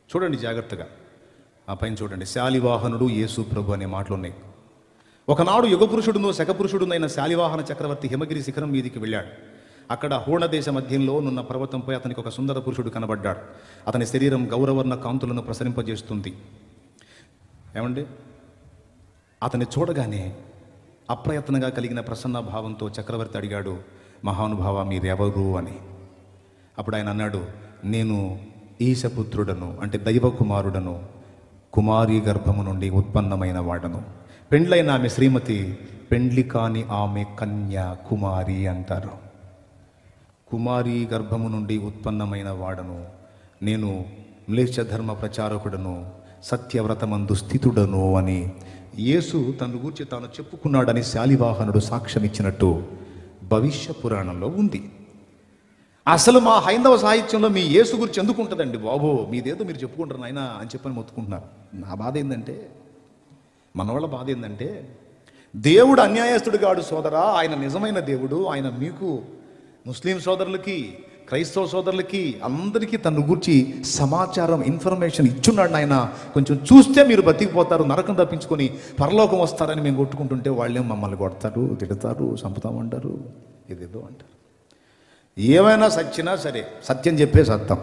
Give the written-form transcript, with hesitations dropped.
చూడండి జాగ్రత్తగా, ఆ పైన చూడండి. శాలివాహనుడు యేసు ప్రభు అనే మాటలు ఉన్నాయి. ఒకనాడు యుగపురుషుడును శకపురుషుడునైన శాలివాహన చక్రవర్తి హిమగిరి శిఖరం మీదికి వెళ్ళాడు. అక్కడ హోణ దేశ మధ్యంలో నున్న పర్వతంపై అతనికి ఒక సుందర పురుషుడు కనబడ్డాడు. అతని శరీరం గౌరవర్ణ కాంతులను ప్రసరింపజేస్తుంది. ఏమండి, అతన్ని చూడగానే అప్రయత్నంగా కలిగిన ప్రసన్న భావంతో చక్రవర్తి అడిగాడు, మహానుభావ మీరెవరు అని. అప్పుడు ఆయన అన్నాడు, నేను ఈశపుత్రుడను, అంటే దైవ కుమారుడను, కుమారి గర్భము నుండి ఉత్పన్నమైన వాడను. పెండ్లైన ఆమె శ్రీమతి, పెండ్లి కాని ఆమె కన్య కుమారి అంటారు. కుమారి గర్భము నుండి ఉత్పన్నమైన వాడను, నేను మ్లేచ్ఛ ధర్మ ప్రచారకుడను, సత్యవ్రతమందు స్థితుడను అని యేసు తన గురించి తాను చెప్పుకున్నాడని శాలివాహనుడు సాక్ష్యం ఇచ్చినట్టు భవిష్య పురాణంలో ఉంది. అసలు మా హైందవ సాహిత్యంలో మీ యేసు గురించి ఎందుకు ఉంటుందండి బాబు, మీదేదో మీరు చెప్పుకుంటారు నాయన అని చెప్పని మొత్తుకుంటున్నారు. నా బాధ ఏంటంటే, మనవాళ్ళ బాధ ఏంటంటే, దేవుడు అన్యాయస్తుడు కాడు సోదరా, ఆయన నిజమైన దేవుడు. ఆయన మీకు ముస్లిం సోదరులకి, క్రైస్తవ సోదరులకి, అందరికీ తన గురించి సమాచారం, ఇన్ఫర్మేషన్ ఇచ్చున్నాడు ఆయన. కొంచెం చూస్తే మీరు బతికిపోతారు, నరకం తప్పించుకొని పరలోకం వస్తారని మేము కొట్టుకుంటుంటే వాళ్ళేం మమ్మల్ని కొడతారు, తిడతారు, చంపుతామంటారు, ఇదేదో అంటారు. ఏమైనా సచ్చినా సరే సత్యం చెప్పే సత్తం.